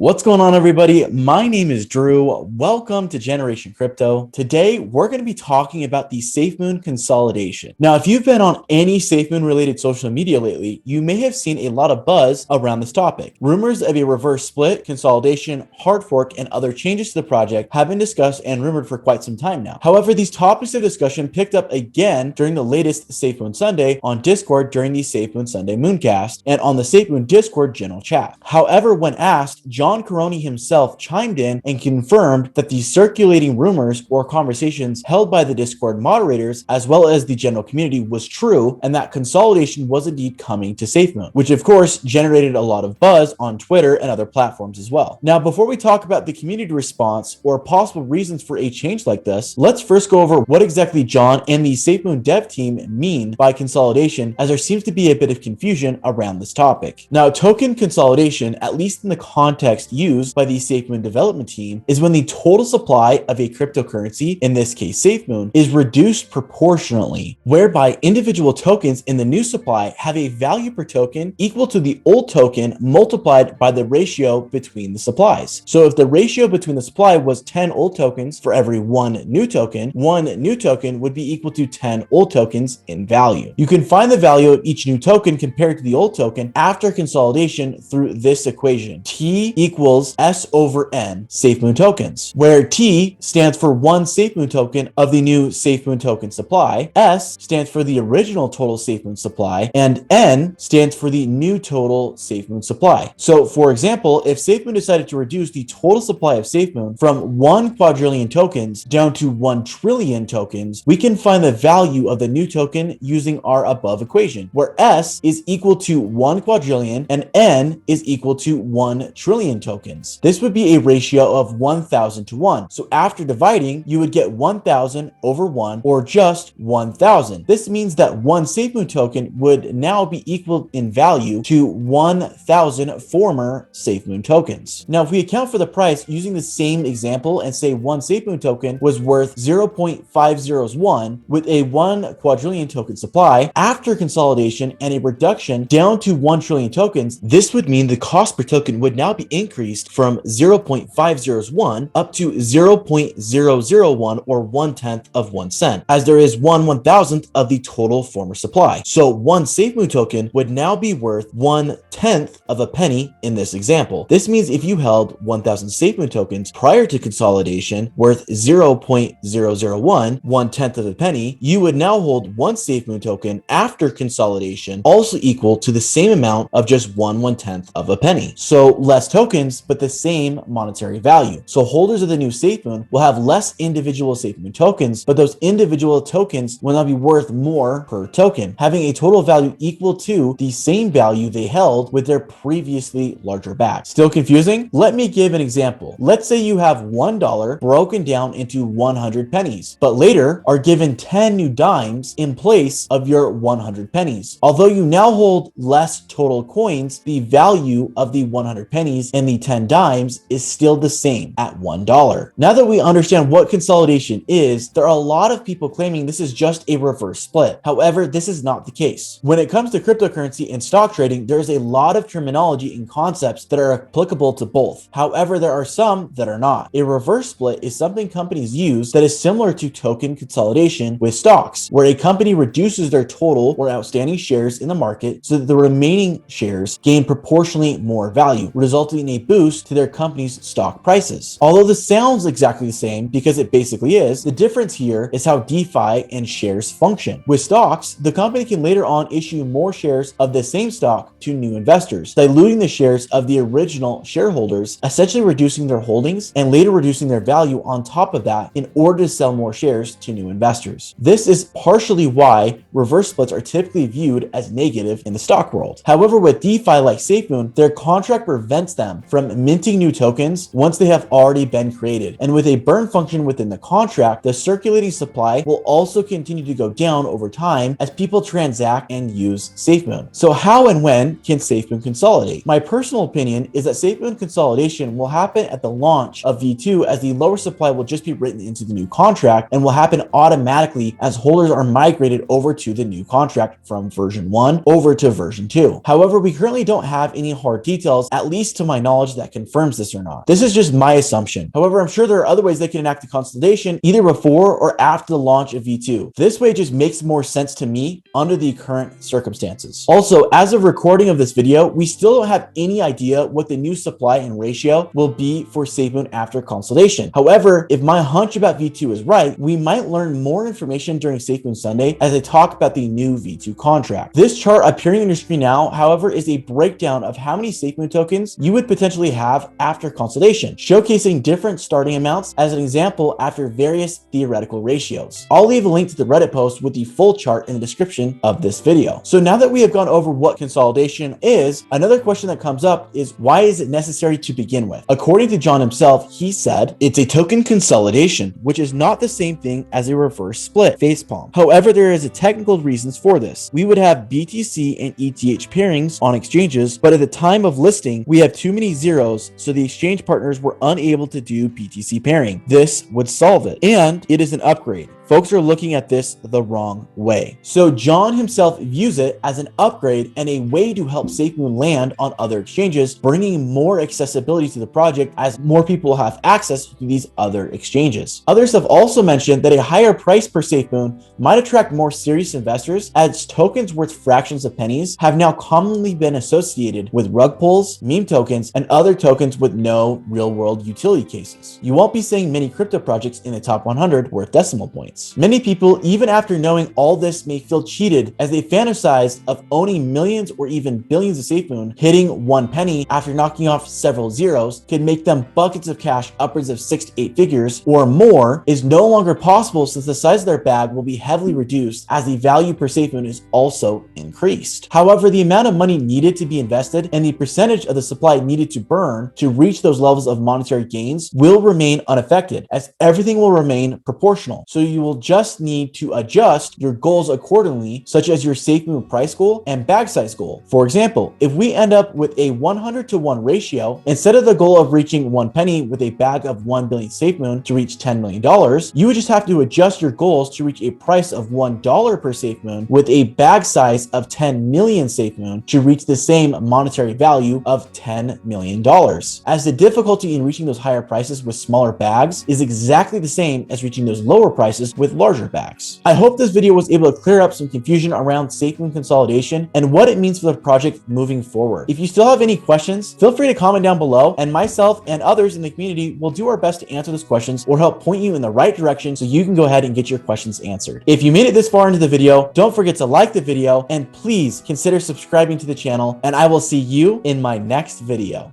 What's going on, everybody? My name is Drew. Welcome to Generation Crypto. Today, we're going to be talking about the Safemoon consolidation. Now, if you've been on any Safemoon related social media lately, you may have seen a lot of buzz around this topic. Rumors of a reverse split, consolidation, hard fork, and other changes to the project have been discussed and rumored for quite some time now. However, these topics of discussion picked up again during the latest Safemoon Sunday on Discord during the Safemoon Sunday Mooncast and on the Safemoon Discord general chat. However, when asked, John Caroni himself chimed in and confirmed that the circulating rumors or conversations held by the Discord moderators as well as the general community was true and that consolidation was indeed coming to Safemoon, which of course generated a lot of buzz on Twitter and other platforms as well. Now, before we talk about the community response or possible reasons for a change like this, let's first go over what exactly John and the Safemoon dev team mean by consolidation, as there seems to be a bit of confusion around this topic. Now, token consolidation, at least in the context used by the Safemoon development team, is when the total supply of a cryptocurrency, in this case Safemoon, is reduced proportionally, whereby individual tokens in the new supply have a value per token equal to the old token multiplied by the ratio between the supplies. So if the ratio between the supply was 10 old tokens for every one new token would be equal to 10 old tokens in value. You can find the value of each new token compared to the old token after consolidation through this equation. T equals S over N Safemoon tokens, where T stands for one Safemoon token of the new Safemoon token supply, S stands for the original total Safemoon supply, and N stands for the new total Safemoon supply. So for example, if Safemoon decided to reduce the total supply of Safemoon from 1 quadrillion tokens down to 1 trillion tokens, we can find the value of the new token using our above equation, where S is equal to 1 quadrillion and N is equal to 1 trillion tokens. This would be a ratio of 1,000 to 1. So after dividing, you would get 1,000 over 1, or just 1,000. This means that one Safemoon token would now be equal in value to 1,000 former Safemoon tokens. Now, if we account for the price using the same example and say one Safemoon token was worth 0.501 with a 1 quadrillion token supply, after consolidation and a reduction down to 1 trillion tokens, this would mean the cost per token would now be increased from 0.501 up to 0.001, or 1/10 of 1 cent, as there is 1/1000th of the total former supply. So one Safemoon token would now be worth 1/10 of a penny in this example. This means if you held 1,000 Safemoon tokens prior to consolidation worth 0.001, 1/10 of a penny, you would now hold one Safemoon token after consolidation also equal to the same amount of just 1/10 of a penny. So less tokens, but the same monetary value. So holders of the new Safemoon will have less individual Safemoon tokens, but those individual tokens will now be worth more per token, having a total value equal to the same value they held with their previously larger bag. Still confusing? Let me give an example. Let's say you have $1 broken down into 100 pennies, but later are given 10 new dimes in place of your 100 pennies. Although you now hold less total coins, the value of the 100 pennies and the 10 dimes is still the same at $1. Now that we understand what consolidation is, there are a lot of people claiming this is just a reverse split. However, this is not the case. When it comes to cryptocurrency and stock trading, there is a lot of terminology and concepts that are applicable to both. However, there are some that are not. A reverse split is something companies use that is similar to token consolidation with stocks, where a company reduces their total or outstanding shares in the market so that the remaining shares gain proportionally more value, resulting in a boost to their company's stock prices. Although this sounds exactly the same because it basically is, the difference here is how DeFi and shares function. With stocks, the company can later on issue more shares of the same stock to new investors, diluting the shares of the original shareholders, essentially reducing their holdings and later reducing their value on top of that in order to sell more shares to new investors. This is partially why reverse splits are typically viewed as negative in the stock world. However, with DeFi like Safemoon, their contract prevents them from minting new tokens once they have already been created. And with a burn function within the contract, the circulating supply will also continue to go down over time as people transact and use Safemoon. So how and when can Safemoon consolidate? My personal opinion is that Safemoon consolidation will happen at the launch of V2, as the lower supply will just be written into the new contract and will happen automatically as holders are migrated over to the new contract from version 1 over to version 2. However, we currently don't have any hard details, at least to my knowledge, knowledge that confirms this or not. This is just my assumption. However, I'm sure there are other ways they can enact the consolidation either before or after the launch of V2. This way just makes more sense to me under the current circumstances. Also, as of recording of this video, we still don't have any idea what the new supply and ratio will be for Safemoon after consolidation. However, if my hunch about V2 is right, we might learn more information during Safemoon Sunday as I talk about the new V2 contract. This chart appearing on your screen now, however, is a breakdown of how many Safemoon tokens you would potentially have after consolidation, showcasing different starting amounts as an example after various theoretical ratios. I'll leave a link to the Reddit post with the full chart in the description of this video. So now that we have gone over what consolidation is, another question that comes up is why is it necessary to begin with? According to John himself, he said, it's a token consolidation, which is not the same thing as a reverse split facepalm. However, there is a technical reasons for this. We would have BTC and ETH pairings on exchanges, but at the time of listing, we have too many zeros, so the exchange partners were unable to do BTC pairing. This would solve it, and it is an upgrade. Folks are looking at this the wrong way. So John himself views it as an upgrade and a way to help Safemoon land on other exchanges, bringing more accessibility to the project as more people have access to these other exchanges. Others have also mentioned that a higher price per Safemoon might attract more serious investors, as tokens worth fractions of pennies have now commonly been associated with rug pulls, meme tokens, and other tokens with no real-world utility cases. You won't be seeing many crypto projects in the top 100 worth decimal points. Many people, even after knowing all this, may feel cheated as they fantasize of owning millions or even billions of Safemoon. Hitting 1 penny after knocking off several zeros could make them buckets of cash upwards of 6 to 8 figures or more is no longer possible, since the size of their bag will be heavily reduced as the value per Safemoon is also increased. However, the amount of money needed to be invested and the percentage of the supply needed to burn to reach those levels of monetary gains will remain unaffected, as everything will remain proportional. So you will just need to adjust your goals accordingly, such as your Safemoon price goal and bag size goal. For example, if we end up with a 100-to-1 ratio, instead of the goal of reaching 1 penny with a bag of 1 billion Safemoon to reach $10 million, you would just have to adjust your goals to reach a price of $1 per Safemoon with a bag size of 10 million Safemoon to reach the same monetary value of $10 million. As the difficulty in reaching those higher prices with smaller bags is exactly the same as reaching those lower prices with larger bags. I hope this video was able to clear up some confusion around Safemoon consolidation and what it means for the project moving forward. If you still have any questions, feel free to comment down below, and myself and others in the community will do our best to answer those questions or help point you in the right direction so you can go ahead and get your questions answered. If you made it this far into the video, don't forget to like the video and please consider subscribing to the channel, and I will see you in my next video.